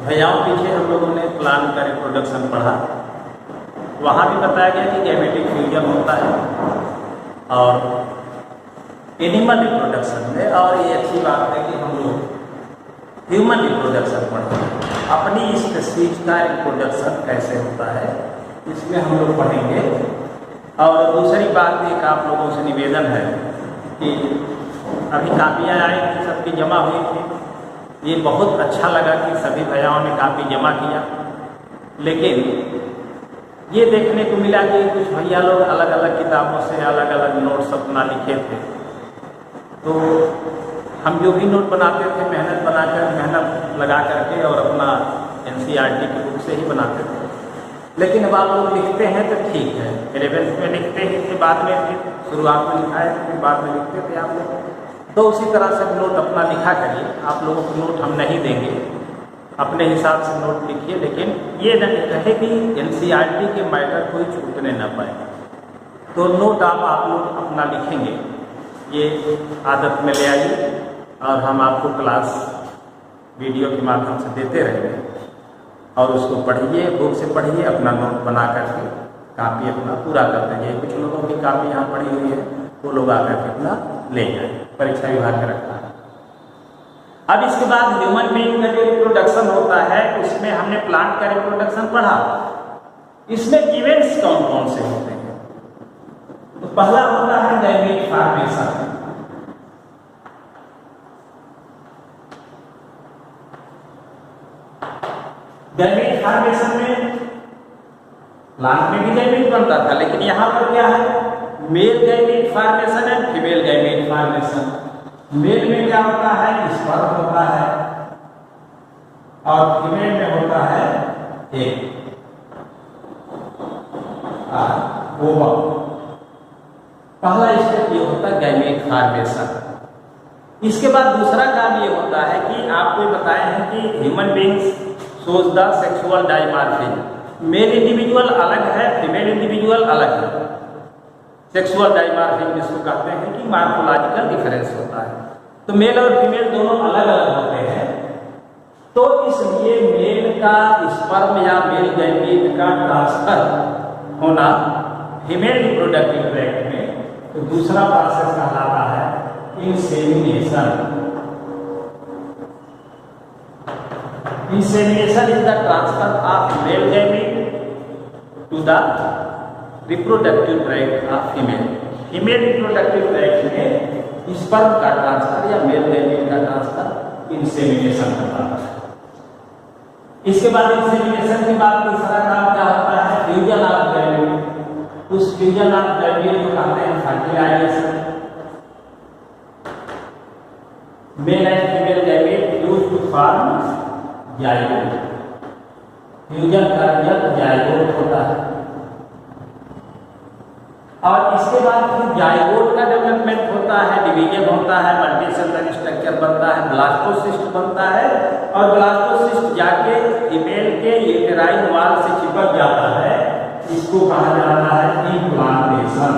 भैयाओं पीछे हम लोगों ने प्लांट का रिप्रोडक्शन पढ़ा, वहाँ भी बताया गया कि गैमेटिक फ्यूजन होता है और एनिमल रिप्रोडक्शन में, और ये अच्छी बात है कि हम लोग ह्यूमन रिप्रोडक्शन पढ़ेंगे। अपनी स्पीशीज का रिप्रोडक्शन कैसे होता है इसमें हम लोग पढ़ेंगे। और दूसरी बात एक आप लोगों से निवेदन है कि अभी कापियाँ आई थी, सबकी जमा हुई थी, ये बहुत अच्छा लगा कि सभी भैयाओं ने कापी जमा किया, लेकिन ये देखने को मिला कि कुछ भैया लोग अलग अलग किताबों से अलग अलग नोट्स अपना लिखे थे। तो हम जो भी नोट बनाते थे मेहनत लगा करके और अपना NCERT की बुक से ही बनाते थे, लेकिन अब आप लोग लिखते हैं तो ठीक है, 11th में लिखते ही थे, बाद में फिर शुरुआत में लिखा है, फिर बाद में लिखते थे आप लोग, तो उसी तरह से नोट अपना लिखा करिए। आप लोगों को नोट हम नहीं देंगे, अपने हिसाब से नोट लिखिए, लेकिन ये न कहे कि NCERT के मैटर कोई छूटने न पाए। तो नोट आप लोग अपना लिखेंगे, ये आदत में ले आइए और हम आपको क्लास वीडियो के माध्यम से देते रहेंगे और उसको पढ़िए, बुक से पढ़िए, अपना नोट बना करके कापी अपना पूरा करते जाइए। कुछ लोगों की कापी यहाँ पड़ी हुई है, वो लोग आकर के अपना ले जाए, परीक्षा विभाग में रखा है। अब इसके बाद ह्यूमन बीइंग का जो रिप्रोडक्शन होता है उसमें हमने प्लांट का रिप्रोडक्शन पढ़ा। इसमें इवेंट्स कौन कौन से होते हैं? तो पहला होता है गैमेट फॉर्मेशन। गैमेट फॉर्मेशन में प्लांट में भी गैमेट बनता था, लेकिन यहाँ पर क्या है, मेल गैमेट फॉर्मेशन है, फीमेल गैमेट फॉर्मेशन। मेल में क्या होता है, स्पर्म होता है, और फीमेल में होता है एग, ओवम। पहला स्टेप ये होता है गैमेट फॉर्मेशन। इसके बाद दूसरा काम ये होता है कि आपको बताए हैं कि human beings shows the sexual dimorphism. Male individual अलग है, फीमेल इंडिविजुअल अलग है। सेक्सुअल डायमॉर्फिज्म जिसको कहते हैं कि मॉर्फोलॉजिकल डिफरेंस होता है, तो मेल और फीमेल दोनों अलग अलग होते हैं। तो इसलिए मेल का स्पर्म या मेल गैमेट का ट्रांसफर होना फीमेल रिप्रोडक्टिव ट्रैक्ट में, तो दूसरा प्रोसेस कहलाता है insemination. Insemination is the transfer of male gamete to the reproductive tract of female. Female reproductive tract में स्पर्म का ट्रांसफर या मेल गैमेट का ट्रांसफर इंसेमिनेशन होता है। इसके बाद इंसेमिनेशन के बाद तीसरा काम क्या होता है, फ्यूजन ऑफ गैमेट। उस फ्यूजन ऑफ गैमेट को कहते हैं fertilisation. Male and female gamete used to form zygote. Fusion का रिजल्ट जायगोट होता है, और इसके बाद फिर जायगोट का डेवलपमेंट होता है, डिवीजन होता है, मल्टीसेलुलर स्ट्रक्चर बनता है, ब्लास्टोसिस्ट बनता है, और ब्लास्टोसिस्ट जाके फीमेल के यूटेराइन वॉल से चिपक जाता है। इसको कहा जाता है इम्प्लांटेशन।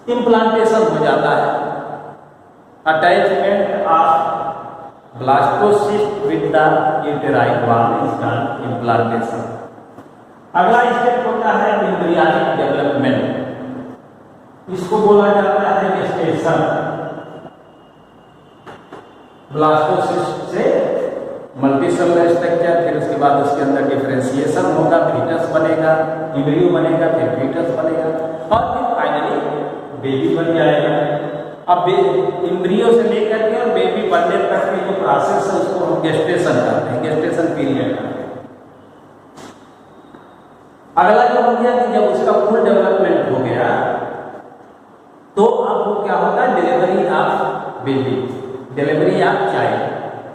इम्प्लांटेशन हो जाता है, attachment of blastocyst with the uterine wall is called implantation. अगला स्टेप होता है एम्ब्रियोनिक डेवलपमेंट, इसको बोला जाता है गेस्टेशन। ब्लास्टोसिस्ट से मल्टीसेलुलर स्ट्रक्चर, फिर उसके बाद उसके अंदर डिफरेंशिएशन होगा, फीटस बनेगा, एम्ब्रियो बनेगा, फिर फीटस बनेगा, और फिर फाइनली बेबी बन जाएगा। अब एम्ब्रियो से लेकर के और बेबी बनने तक की जो प्रोसेस है उसको हम गेस्टेशन कहते हैं, गेस्टेशन पीरियड। अगला जो हो गया कि जब उसका फुल डेवलपमेंट हो गया तो अब वो क्या होता है, delivery of baby, delivery of child.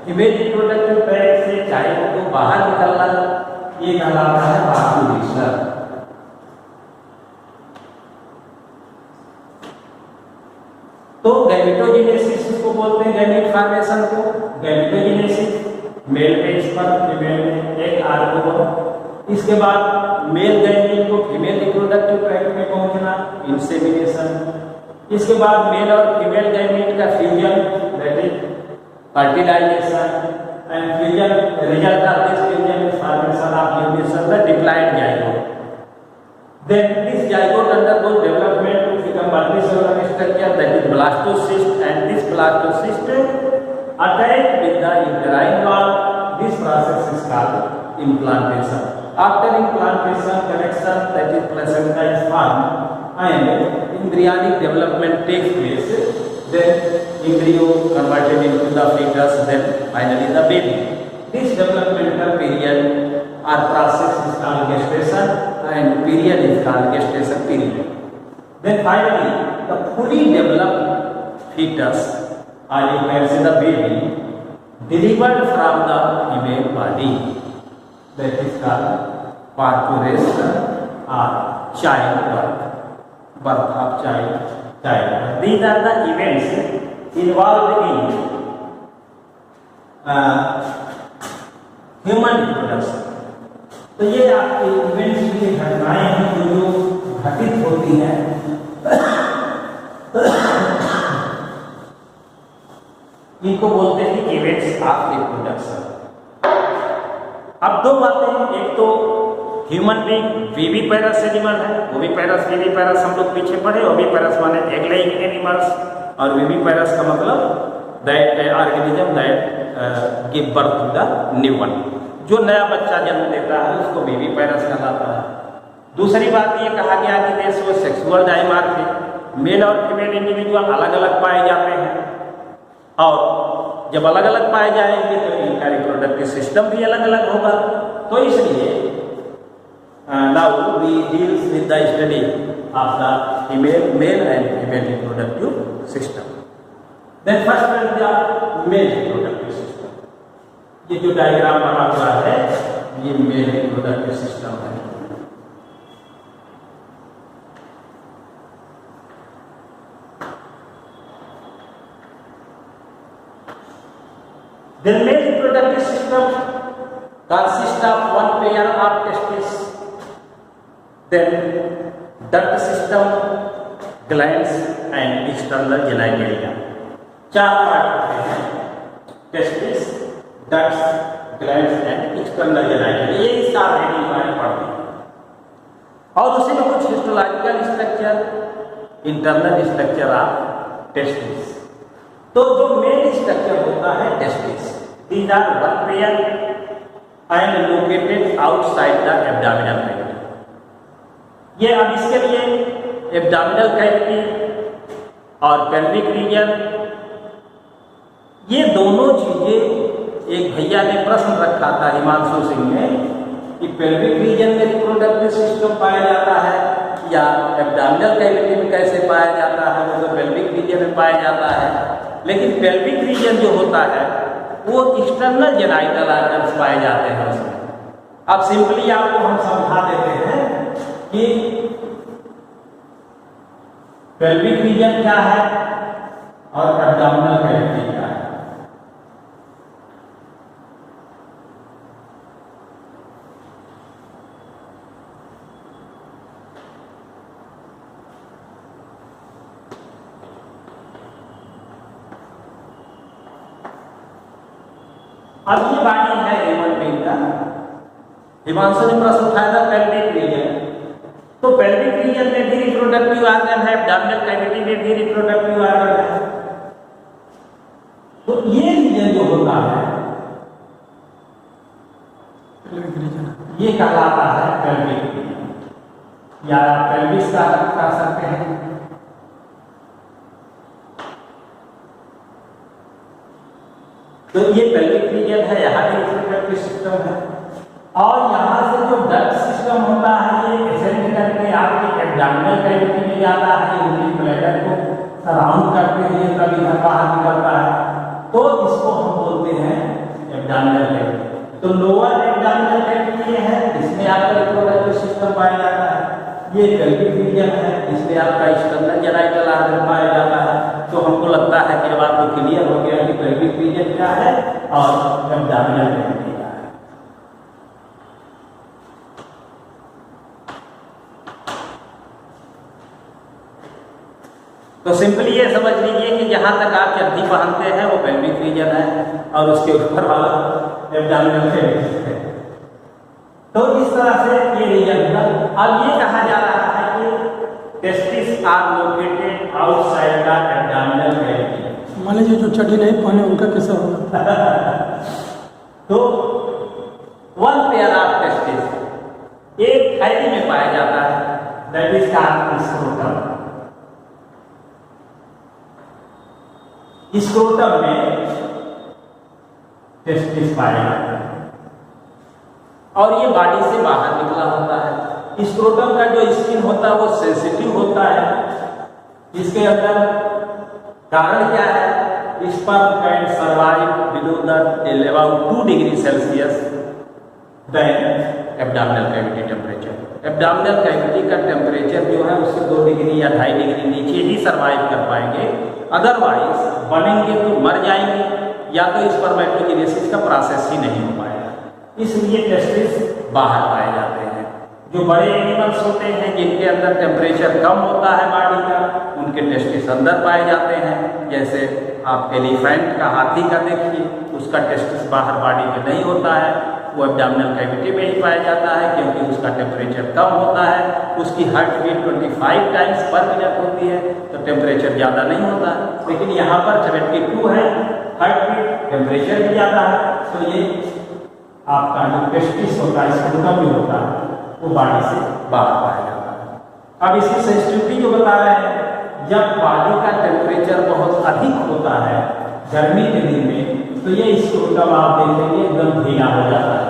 Female reproductive tract से चाइल्ड को बाहर निकलना, ये कहलाता है ओव्यूलेशन। तो गैमेटोजेनेसिस इसको बोलते हैं, गैमेट फॉर्मेशन को गैमेटोजेनेसिस। मेल में स्पर्म, फीमेल में एग आर्गोन। इसके बाद मेल गैमेट को फीमेल रिप्रोडक्टिव ट्रैक्ट में पहुंचना, इंसेमिनेशन। इसके बाद मेल और फीमेल गैमेट का fusion, that is fertilization, and fusion result of this fusion is formation of nucleus, the diploid zygote. Then this zygote undergoes development to become multicellular structure, that is blastocyst, and this blastocyst attached with the uterine wall. This process is called implantation. After implantation, connection, that is placenta, is formed and embryonic development takes place. Then embryo converted into the fetus, then finally the baby. This developmental period or process is called gestation, and period is called gestation period. Then finally, the fully developed fetus, or you can say the baby, delivered from the female body, that is called parturition or childbirth, birth of child. These are the events involved in human reproduction. तो ये आपके events की घटनाएं हैं जो घटित होती हैं इनको बोलते हैं इवेंट्स ऑफ रिप्रोडक्शन। अब दो बातें हैं, एक तो ह्यूमन बीइंग विविपेरस एनिमल है, ओविपेरस विविपेरस हम लोग पीछे पढ़े। ओविपेरस माने एग लेइंग एनिमल्स, और विविपेरस का मतलब that organism that give birth to the new one, जो नया बच्चा जन्म देता है उसको विविपेरस कहलाता है। दूसरी बात ये कहा गया कि देश वो सेक्सुअल डायमॉर्फिक, मेल और फीमेल इंडिविजुअल अलग अलग पाए जाते हैं, और जब अलग अलग पाए जाएंगे तो इनका रिप्रोडक्टिव सिस्टम भी अलग अलग होगा। तो इसलिए now we deals with the study of the male and female reproductive system. Then first is the male reproductive system. ये जो डायग्राम बना हुआ है ये male reproductive system है। The male reproductive system consists of one pair of testes, then duct system, glands and external genitalia। चार part होते हैं, testis, ducts, glands and external genitalia। ये इसका हेडिंग में पढ़ते हैं, और उसी में कुछ histological structure, internal structure of testis. तो जो मेन स्ट्रक्चर होता है testis, these are one pair and located outside the abdominal cavity. ये अब इसके लिए एब्डोमिनल कैविटी और पेल्विक रीजन, ये दोनों चीजें एक भैया ने प्रश्न रखा था हिमांशु सिंह ने कि पेल्विक रीजन में रिप्रोडक्टिव सिस्टम पाया जाता है या एब्डोमिनल कैविटी में कैसे पाया जाता है। वो तो पेल्विक रीजन में पाया जाता है, लेकिन पेल्विक रीजन जो होता है वो एक्सटर्नल जेनाइटल ऑर्गन्स पाए जाते हैं उसमें। अब सिंपली आपको हम समझा देते हैं कि पेल्विक रीजन क्या है और एब्डोमिनल कैविटी क्या है। अब ये बाकी है ह्यूमन बीइंग का। हिमांशु ने प्रश्न उठाया था पेल्विक रीजन, तो पेल्विक रीजन में भी रिप्रोडक्टिव ऑर्गन है, एब्डोमिनल कैविटी में भी रिप्रोडक्टिव ऑर्गन है। तो ये रीजन जो होता है पेल्विक रीजन, ये कहलाता है पेल्विक रीजन या पेल्विस का कह सकते हैं। तो ये पेल्विक रीजन है, यहाँ भी रिप्रोडक्टिव सिस्टम है, और यहाँ से जो डक्ट सिस्टम होता है ये एसेंड करके आपके एब्डोमिनल कैविटी में जाता है, यूरिन ब्लैडर को सराउंड करते हुए तब इधर बाहर निकलता है। तो इसको हम बोलते हैं एब्डोमिनल कैविटी। तो लोअर एब्डोमिनल कैविटी है, इसमें आपका रिप्रोडक्टिव सिस्टम पाया जाता है। ये पेल्विक रीजन है, इसमें आपका एक्सटर्नल जेनाइटल ऑर्गन पाया जाता है। तो हमको लगता है कि अब आपको क्लियर हो गया कि पेल्विक रीजन क्या है और एब्डोमिनल कैविटी क्या है। तो सिंपली ये समझ लीजिए कि जहाँ तक आप चड्डी पहनते हैं वो पेल्विक रीजन है और उसके ऊपर वाला एब्डोमिनल कैविटी है। तो इस तरह से ये रीजन है। अब ये कहा जा रहा है कि testis are located outside the abdominal cavity. मान लीजिए जो चड्डी नहीं पहने उनका कैसा होगा? तो वन पेयर ऑफ टेस्टिस एक थैली में पाया जाता है, that is called scrotum. Scrotum में टेस्टिस पाया जाता है और ये बॉडी से बाहर निकला होता है। स्क्रोटम का जो स्किन होता है वो सेंसिटिव होता है। इसके अंदर कारण क्या है? Sperm can survive below the about 2 degree Celsius then abdominal cavity temperature. Abdominal cavity का टेम्परेचर जो है उससे 2 डिग्री या 2.5 डिग्री नीचे ही सर्वाइव कर पाएंगे, अदरवाइज बनेंगे तो मर जाएंगे या तो स्पर्मेटोजेनेसिस का प्रोसेस ही नहीं हो पाएगा। इसलिए टेस्टिस बाहर पाए जाते हैं। जो बड़े एनिमल्स होते हैं जिनके अंदर टेम्परेचर कम होता है बॉडी का, उनके टेस्टिस अंदर पाए जाते हैं। जैसे आप एलिफेंट का, हाथी का देखिए, उसका टेस्टिस बाहर बॉडी में नहीं होता है, वो एब्डोमिनल कैविटी में ही पाया जाता है क्योंकि उसका टेम्परेचर कम होता है। उसकी heart beat 25 times per minute होती है तो टेम्परेचर ज़्यादा नहीं होता है। लेकिन यहाँ पर 72 है हार्ट बीट, टेम्परेचर भी ज़्यादा है। तो ये आपका जो टेस्टिस होता है, स्क्रोटम जो होता है, वो बॉडी से बाहर पाया जाता है। अब इसकी सेंसिटिविटी जो बता रहे हैं, जब बॉडी का टेम्परेचर बहुत अधिक होता है गर्मी के दिन में, तो ये स्क्रोटम आप देखेंगे एकदम ढीला हो जाता है।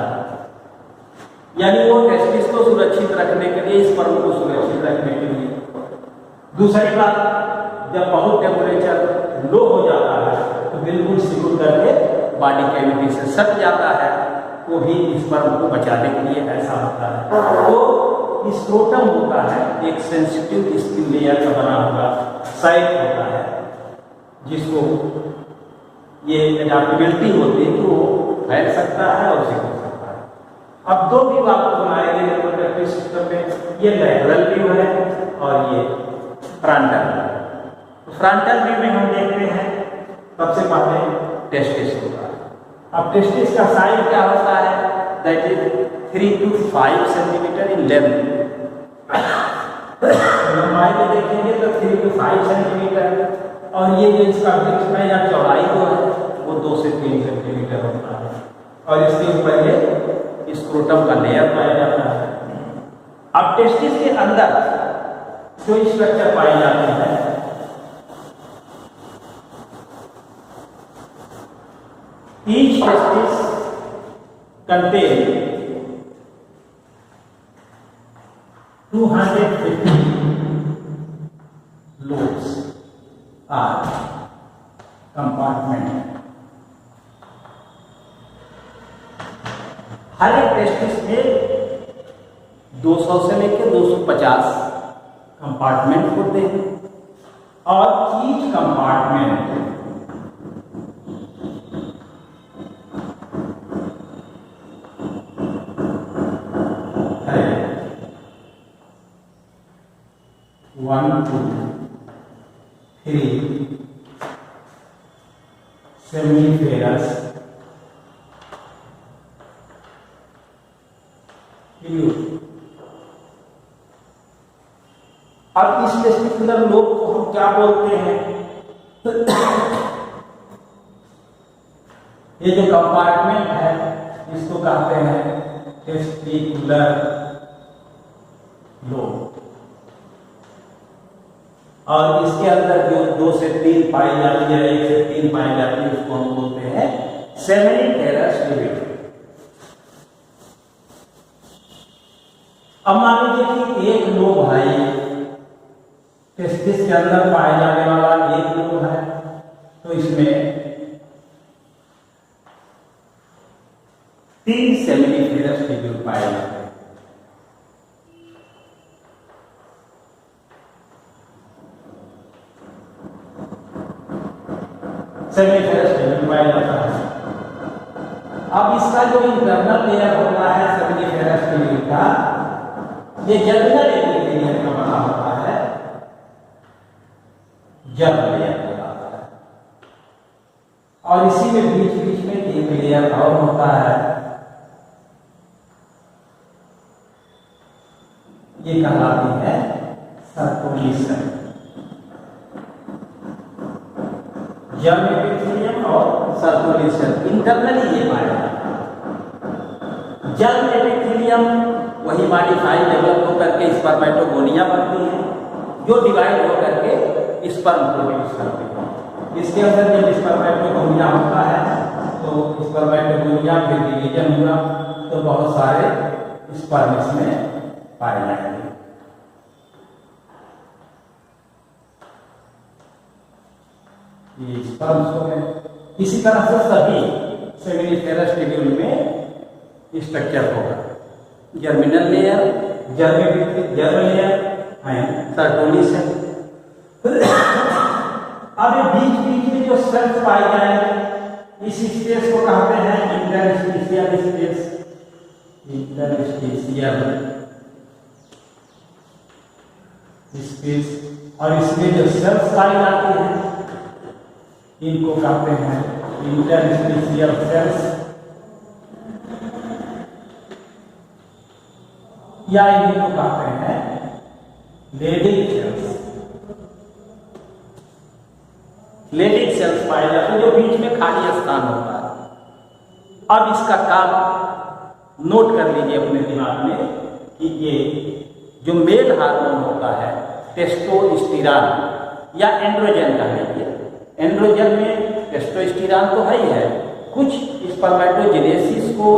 यानी वो टेस्टिस को सुरक्षित रखने के लिए, स्पर्म को सुरक्षित रखने के लिए। दूसरी बात, जब बहुत टेम्परेचर लो हो जाता है तो बिल्कुल सिकुड़ करके बॉडी कैविटी से सट जाता है, वो भी स्पर्म को बचाने के लिए ऐसा होता है। तो स्क्रोटम होता है एक सेंसिटिव स्किन लेयर का बना हुआ साइट होता है जिसको ये एडाप्टेबिलिटी होती है कि वो फैल सकता है और सिकुड़ सकता है। अब 2 व्यू आपको बनाए गए रिप्रोडक्टिव सिस्टम में, ये लैटरल व्यू है और ये फ्रंटल। तो फ्रंटल व्यू में हम देखते हैं सबसे पहले टेस्टिस होता है। अब टेस्टिस का साइज क्या होता है? That is 3 to 5 centimetre in length. लंबाई में देखेंगे तो 3 to 5 सेंटीमीटर, और ये जो इसका विड्थ है या चौड़ाई जो है वो 2 से 3 सेंटीमीटर होता है। और इसके ऊपर ये स्क्रोटम का लेयर पाया जाता है। अब टेस्टिस के अंदर जो स्ट्रक्चर पाई जाती है, each testis contain 250 lobes or compartment। हर एक टेस्टिस में 200 से लेकर 250 कंपार्टमेंट होते हैं और ईच कंपार्टमेंट है 1 2 3 सेमिफेरस ट्यूब। अब इस टेस्टिकुलर लोब को हम क्या बोलते हैं? ये जो कंपार्टमेंट है इसको कहते हैं टेस्टिकुलर लोब, और इसके अंदर जो 2 से 3 पाई जाती है, 1 से 3 पाई जाती है, उसको हम बोलते हैं सेमिफेरस ट्यूब। अब मान लीजिए कि एक लोब है, टेस्टिस के अंदर पाए जाने वाला एक लोब है, तो इसमें 3 सेमिफेरस ट्यूब पाए जाते हैं। सेमिफेरस ट्यूब पाया जाता है। अब इसका जो इंटरनल लेयर होता है सेमिफेरस ट्यूब का, ये जर्मिनल एपिथेलियम का बना होता है, जर्म लेयर कहलाता है। और इसी में बीच बीच में एक लेयर और होता है, ये कहलाती है सर्कुलेशन। जर्म एपिथेलियम और सर्कुलेशन इंटरनली ये पाया जाता है। जर्म एपिथेलियम वही मॉडिफाइड डेवलप होकर के स्पर्मेटोगोनिया बनती है, जो डिवाइड होकर के स्पर्म प्रोड्यूस करती है। इसके अंदर जब स्पर्मेटोगोनिया होता है तो स्पर्मेटोगोनिया फिर डिवीजन हुआ तो बहुत सारे स्पर्म इसमें पाए जाएंगे। ये स्पर्म्स हो गए। इसी तरह से सभी सेमिनिफेरस ट्यूब्यूल में स्ट्रक्चर होगा, germinal layer, germ layer and circulation. अब बीच बीच में जो सेल्स पाए जाएंगे इस स्पेस को कहते हैं इंटरस्टिशियल स्पेस। इंटरस्टिशियल स्पेस, और इसमें जो सेल्स पाई जाती हैं इनको कहते हैं इंटरस्टिशियल सेल्स, या इनको कहते हैं लेडिंग सेल्स। लेडिंग सेल्स पाए जाते हैं जो बीच में खाली स्थान होता है। अब इसका काम नोट कर लीजिए अपने दिमाग में कि ये जो मेल हार्मोन होता है टेस्टोस्टेरोन या एंड्रोजन कह लीजिए। एंड्रोजन में टेस्टोस्टेरोन तो है ही है, कुछ स्पर्मेटोजेनेसिस को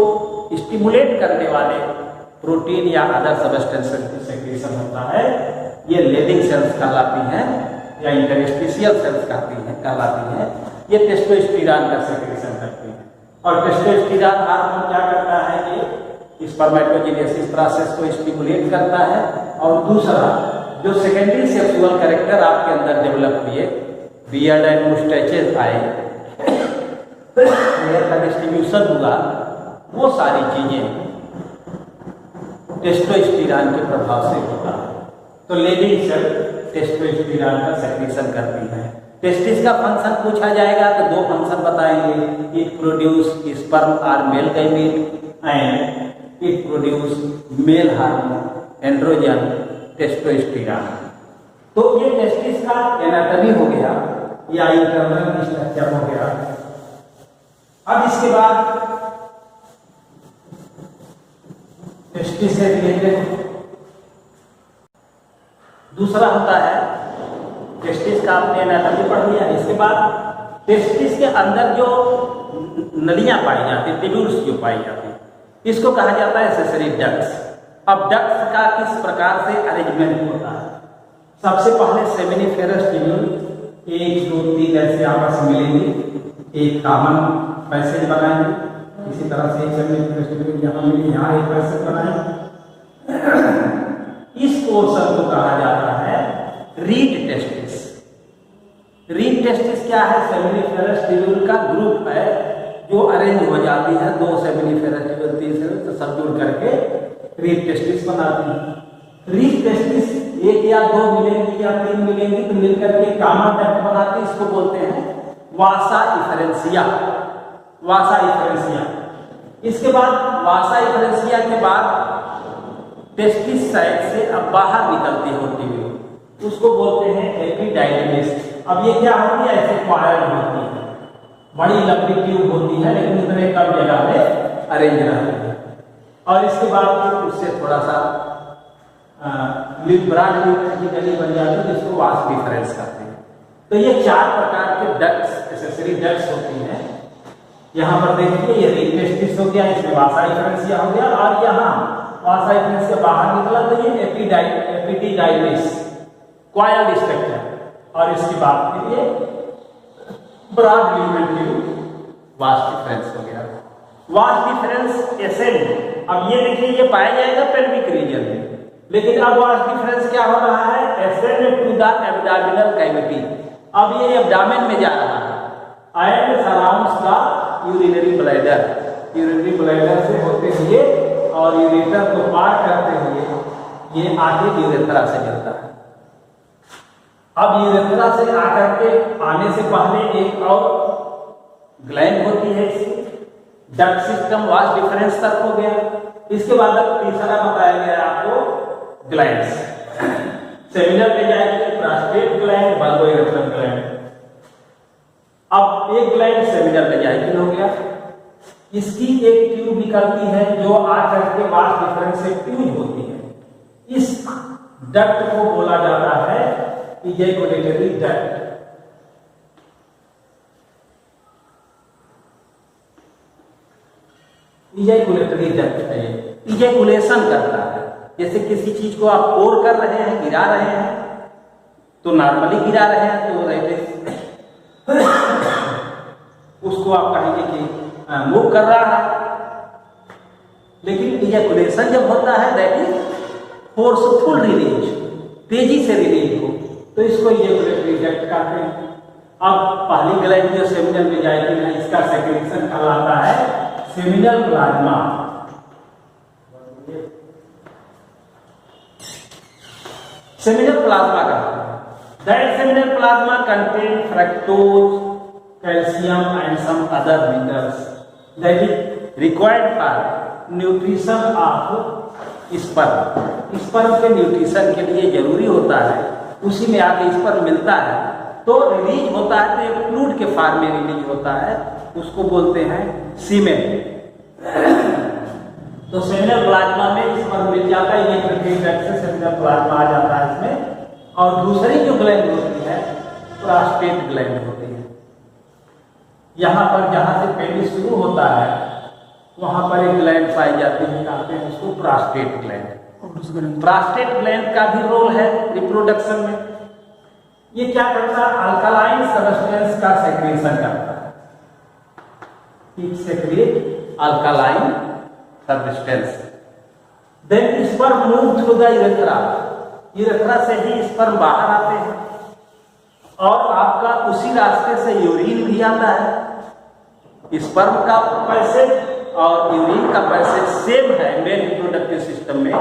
स्टिमुलेट करने वाले प्रोटीन या अदर सबस्टेंसेस की सेक्रेशन होता है, ये लेडिंग सेल्स कहलाती हैं या इंटरस्टिशियल सेल्स कहलाती हैं। ये टेस्टोस्टेरोन का सेक्रेशन करती हैं। और टेस्टोस्टेरोन हार्मोन क्या करता है, ये स्पर्मेटोजेनेसिस प्रोसेस को स्टिमुलेट करता है। और दूसरा जो सेकेंडरी सेक्सुअल कैरेक्टर आपके अंदर डेवलप हुए, बियर्ड एंड मुस्टैचेस आए, हेयर का डिस्ट्रीब्यूशन हुआ, वो सारी चीजें टेस्टोस्टेरोन के प्रभाव से होता है। तो लेडिंग सेल टेस्टोस्टेरोन का सेक्रेशन करती है। टेस्टिस का फंक्शन पूछा जाएगा तो दो फंक्शन बताएंगे, इट प्रोड्यूस स्पर्म और male gamete and it produce male hormone androgen testosterone. तो ये टेस्टिस का एनाटॉमी हो गया या इंटरनल स्ट्रक्चर हो गया। अब इसके बाद टेस्टिस से रिलेटेड दूसरा होता है, टेस्टिस का आपने एनाटॉमी पढ़ लिया। इसके बाद टेस्टिस के अंदर जो नलियां पाई जाती है, ट्यूब्यूल्स जो पाई जाती है, इसको कहा जाता है एक्सेसरी डक्ट्स। अब डक्ट्स का किस प्रकार से अरेंजमेंट होता है, सबसे पहले सेमिनिफेरस ट्यूब्यूल 1 2 3 ऐसे आपस में मिलेंगे, एक कॉमन पैसेज बनाएंगे। इसी तरह से सेमिनिफेरस ट्यूब्यूल यहाँ मिले, यहाँ एक पैसेज बनाएंगे। इस पोर्शन को कहा जाता है रीड टेस्टिस। रीड टेस्टिस क्या है, सेमिनिफेरस ट्यूब्यूल का ग्रुप है जो अरेंज हो जाती है, 2 सेमिनिफेरस ट्यूब्यूल 3 से तो सब जुड़ करके रीड टेस्टिस बनाती है। रीड टेस्टिस 1 या 2 मिलेंगी या 3 मिलेंगी तो मिलकर के कॉमन डक्ट बनाती है, इसको बोलते हैं वासा इफरेंसिया। वासा इफरेंसिया। इसके बाद वासा इफरेंसिया के बाद टेस्टिस साइड से अब बाहर निकलती होती है, उसको बोलते हैं एपिडाइडिमिस। अब ये क्या होती है, ऐसे कॉइल होती है, बड़ी लंबी ट्यूब होती है लेकिन इतने कम जगह में अरेंज रहती है। और इसके बाद फिर उससे थोड़ा सा ब्राड की गली बन जाती है जिसको वास डिफरेंस कहते हैं। तो ये 4 प्रकार के डक्ट्स, एक्सेसरी डक्ट्स होती हैं। यहाँ पर देखिए ये रीड टेस्टिस हो गया, इसमें वासा इफरेंसिया हो गया, और यहाँ वासा इफरेंसिया बाहर निकला तो ये एपिडाइडिमिस कॉइल स्ट्रक्चर। और इसके बाद फिर ये broad ligament tube vas deferens हो गया। वास डिफरेंस एसेंड, अब ये देखिए ये पाया जाएगा पेल्विक रीजन में, लेकिन अब वास डिफरेंस क्या हो रहा है, ascend to the abdominal cavity. अब ये एब्डोमेन में जा रहा है and surrounds the urinary bladder. Urinary bladder से होते हुए और यूरेटर को पार करते हुए ये आगे यूरेथ्रा से मिलता है। अब यूरेथ्रा से आकर के आने से पहले एक और ग्लैंड होती है, डक्ट सिस्टम वास्ट डिफरेंस तक हो गया। इसके बाद तीसरा बताया गया आपको ग्लैंड्स, सेमिनल में जाएंगे प्रोस्टेट ग्लैंड, बल्बोइरेथ्रल ग्लैंड। अब एक ग्लैंड सेमिनल में जाएगी हो गया, इसकी एक ट्यूब निकलती है जो आकर के वास्ट डिफरेंस से ट्यूब होती है। इस डक्ट को बोला जाता है इजैकुलेटरी डक्ट। इजैकुलेटरी डक्ट है, इजैकुलेशन करता है। जैसे किसी चीज को आप पोर कर रहे हैं, गिरा रहे हैं, तो नॉर्मली गिरा रहे हैं तो उसको आप कहेंगे कि मूव कर रहा है, लेकिन इजैकुलेशन जब होता है दैट इज फोर्सफुल रिलीज, तेजी से रिलीज हो, तो इसको इजैकुलेटरी डक्ट कहते हैं। अब पहली ग्लैंड जो सेमिनल में जाएगी ना, इसका सेक्रेशन कहलाता है सेमिनल प्लाज्मा। सेमिनल प्लाज्मा का that seminal plasma contain fructose, calcium and some other minerals that is required for nutrition of sperm. Sperm के न्यूट्रिशन के लिए जरूरी होता है, उसी में आके स्पर्म मिलता है तो रिलीज होता है, तो एक फ्लूइड के फॉर्म में रिलीज होता है, उसको बोलते हैं सीमेन। तो सेमिनल प्लाज्मा में स्पर्म मिल जाता है, ये प्रक्रिया से सेमिनल प्लाज्मा आ जाता है इसमें। और दूसरी जो ग्लैंड होती है प्रोस्टेट ग्लैंड होती है। यहाँ पर जहाँ से पेनिस शुरू होता है वहां पर एक ग्लैंड पाई जाती है, कहते हैं उसको प्रोस्टेट ग्लैंड। प्रोस्टेट ग्लैंड का भी रोल है रिप्रोडक्शन में। ये क्या करता है, अल्कालाइन सब्सटेंस का सेक्रेशन करता है, it secrete alkaline substance. Then sperm move through the urethra, urethra से ही स्पर्म बाहर आते हैं और आपका उसी रास्ते से यूरिन भी आता है। स्पर्म का पैसेज और यूरिन का पैसेज सेम है मेल रिप्रोडक्टिव सिस्टम में,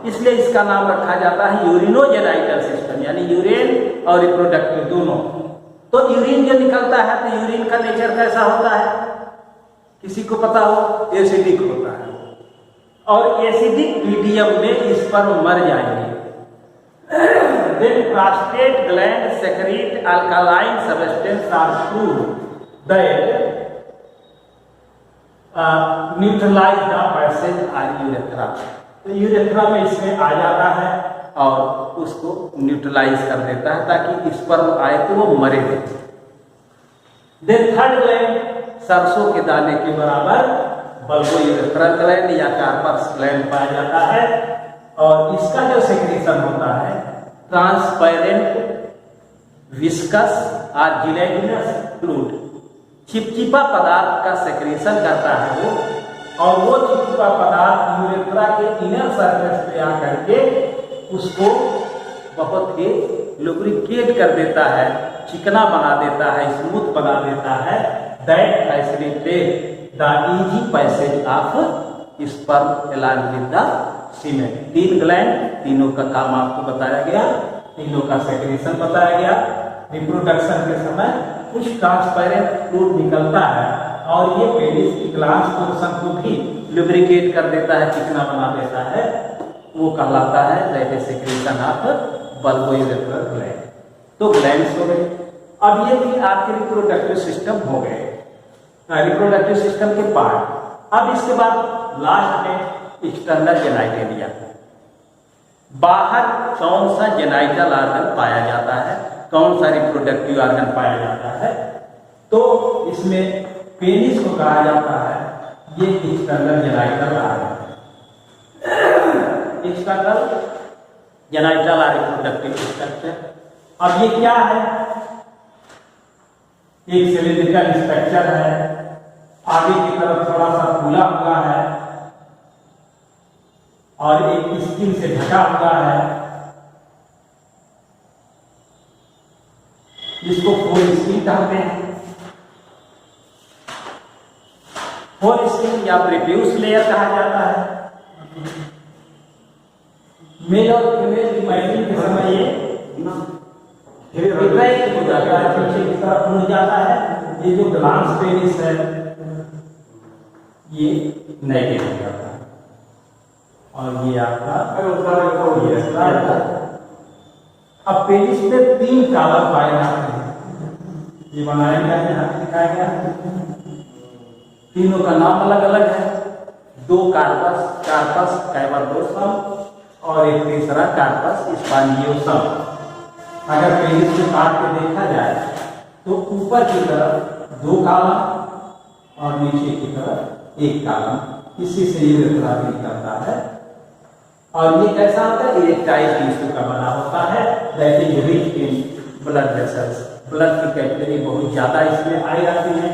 इसलिए इसका नाम रखा जाता है यूरिनोजेनाइटल सिस्टम, यानी यूरिन और रिप्रोडक्टिव दोनों। तो यूरिन जो निकलता है तो यूरिन का नेचर कैसा होता है, किसी को पता हो? एसिडिक होता है, और एसिडिक मीडियम में स्पर्म मर जाएंगे। Then prostate gland secrete alkaline substance are proved that neutralize the passage of urethra। तो यूरेथ्रा में इसमें आ जाता है और उसको न्यूट्रलाइज कर देता है ताकि स्पर्म आए तो वो मरे नहीं। देन थर्ड ग्लैंड सरसों के दाने के बराबर बल्बोयूरेथ्रल ग्लैंड या कार्पस ग्लैंड पाया जाता है, और इसका जो सेक्रेशन होता है ट्रांसपेरेंट विस्कस और जिलेटिनस फ्लूइड, चिपचिपा पदार्थ का सेक्रेशन करता है वो, और वो चिपचिपा पदार्थ यूरेथ्रा के इनर सरफेस पे आकर के उसको बहुत ही लुब्रिकेट कर देता है, चिकना बना देता है, स्मूथ बना देता है। That facilitate the easy passage of sperm along with the semen. तीन ग्लैंड, तीनों का काम आपको बताया गया, तीनों का सेक्रेशन बताया गया। रिप्रोडक्शन के समय कुछ ट्रांसपेरेंट फ्लूइड निकलता है और ये पेनिस की ग्लास पोर्शन को भी लुब्रिकेट कर देता है, चिकना बना देता है, वो कहलाता है that is secretion of bulbourethral gland. तो ग्लैंड्स हो गए। अब ये भी आपके रिप्रोडक्टिव सिस्टम हो गए, रिप्रोडक्टिव सिस्टम के पार्ट। अब इसके बाद लास्ट में एक्सटर्नल जेनाइटेलिया, बाहर कौन सा जेनाइटल ऑर्गन पाया जाता है, कौन सा रिप्रोडक्टिव ऑर्गन पाया जाता है, तो इसमें पेनिस को कहा जाता है ये external genital organ. External genital और रिप्रोडक्टिव स्ट्रक्चर। अब ये क्या है, एक सिलिंड्रिकल स्ट्रक्चर है, आगे की तरफ थोड़ा सा खुला हुआ है और एक स्किन से ढका हुआ है, जिसको फोर स्किन कहते हैं। फोर स्किन या प्रीफ्यूज लेयर कहा जाता है। मेल और फीमेल मैचिंग के समय ये रिट्रैक्ट हो जाता है, पीछे की तरफ मुड़ जाता है। ये जो ग्लांस पेनिस है ये नेगेटिव हो जाता है और ये आपका ये है। अब पेनिस में 3 कॉलम पाए जाते हैं, ये बनाया गया है, यहाँ दिखाया गया है। तीनों का नाम अलग अलग है, 2 कार्पस कैवर्नोसम और एक तीसरा कार्पस स्पॉन्जियोसम। अगर पेनिस में काट के देखा जाए तो ऊपर की तरफ 2 कॉलम और नीचे की तरफ 1 कॉलम, इसी से ये रिफ्रैक्ट करता है। और ये कैसा होता है, इरेक्टाइल टिश्यू का बना होता है, that is rich in blood vessels. Blood की कैपिलरी बहुत ज्यादा इसमें पाई जाती है,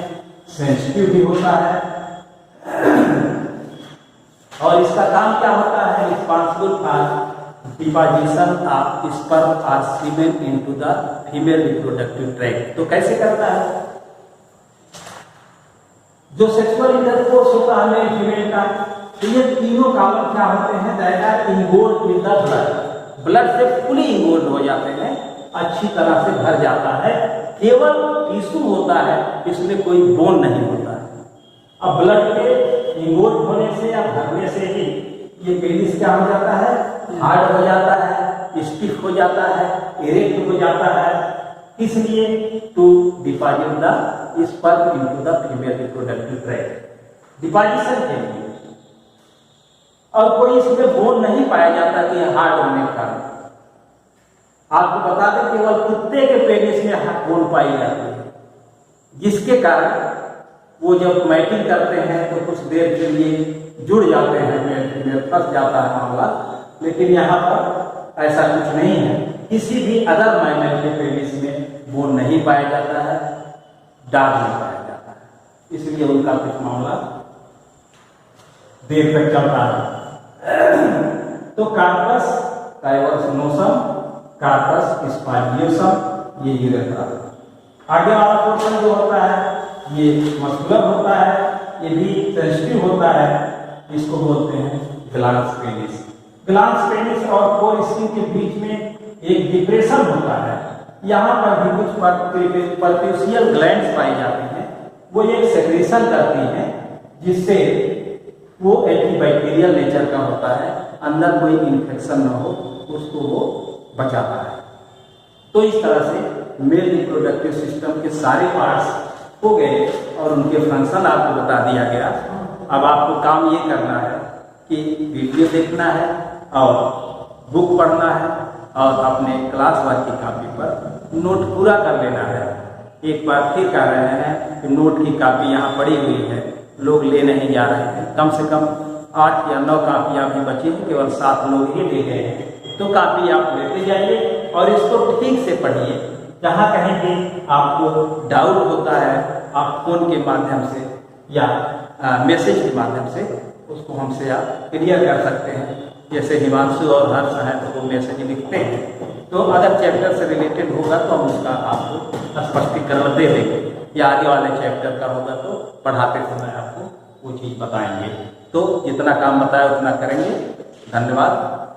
सेंसिटिव भी होता है। और इसका काम क्या होता है, responsible for deposition of sperm और semen into the female reproductive tract. तो कैसे करता है, जो सेक्सुअल इंटरकोर्स होता है मेल फीमेल का, तो ये तीनों कॉलम क्या होते हैं, that are involved with the blood. Blood से फुली इन्वोल्व हो जाते हैं, अच्छी तरह से भर जाता है। केवल टिश्यू होता है, इसमें कोई बोन नहीं होता है। अब ब्लड के इन्वोल्व होने से या भरने से ही ये पेनिस क्या हो जाता है, हार्ड हो जाता है, स्टिफ हो जाता है, इरेक्ट हो जाता है। इसलिए to deposit the sperm into the female reproductive tract, deposition के लिए। और कोई इसमें बोन नहीं पाया जाता कि हार्ड होने का। आपको बता दें केवल कुत्ते के पेनिस में बोन पाई जाती है, जिसके कारण वो जब मैटिंग करते हैं तो कुछ देर के लिए जुड़ जाते हैं, में फंस जाता है मामला। लेकिन यहाँ पर ऐसा कुछ नहीं है, किसी भी अदर मैमल के पेनिस में बोन नहीं पाया जाता है, दाग नहीं पाया जाता है, इसलिए उनका कुछ मामला देर तक चलता है। तो कार्पस कैवर्नोसम, कार्पस स्पॉन्जियोसम, ये यूरेथ्रा। आगे वाला पोर्शन जो होता है ये मस्कुलर होता है, ये भी सेंसिटिव होता है, इसको बोलते हैं ग्लांस पेनिस। ग्लांस पेनिस और कोर स्किन के बीच में एक डिप्रेशन होता है, यहाँ पर भी कुछ परफ्यूशियल ग्लैंड्स पाई जाती हैं। वो एक सेक्रेशन करती हैं, जिससे वो एंटीबैक्टीरियल नेचर का होता है, अंदर कोई इन्फेक्शन न हो उसको वो बचाता है। तो इस तरह से मेल रिप्रोडक्टिव सिस्टम के सारे पार्ट्स हो गए और उनके फंक्शन आपको बता दिया गया। अब आपको काम ये करना है कि वीडियो देखना है और बुक पढ़ना है और अपने क्लास वर्क की कॉपी पर नोट पूरा कर लेना है। एक बार फिर कह रहे हैं कि नोट की कॉपी यहाँ पड़ी हुई है, लोग ले नहीं जा रहे हैं। कम से कम 8 या 9 कापियाँ भी बची हैं, केवल 7 लोग ही ले गए हैं। तो कापी आप लेते जाइए और इसको ठीक से पढ़िए। जहाँ कहीं भी आपको डाउट होता है, आप फोन के माध्यम से या मैसेज के माध्यम से उसको हमसे आप क्लियर कर सकते हैं। जैसे हिमांशु और हर्ष हैं तो वो मैसेज लिखते हैं, तो अगर चैप्टर से रिलेटेड होगा तो हम उसका आपको स्पष्टीकरण दे देंगे, या आगे वाले चैप्टर का होगा तो पढ़ाते समय आपको वो चीज़ बताएंगे। तो जितना काम बताया उतना करेंगे। धन्यवाद।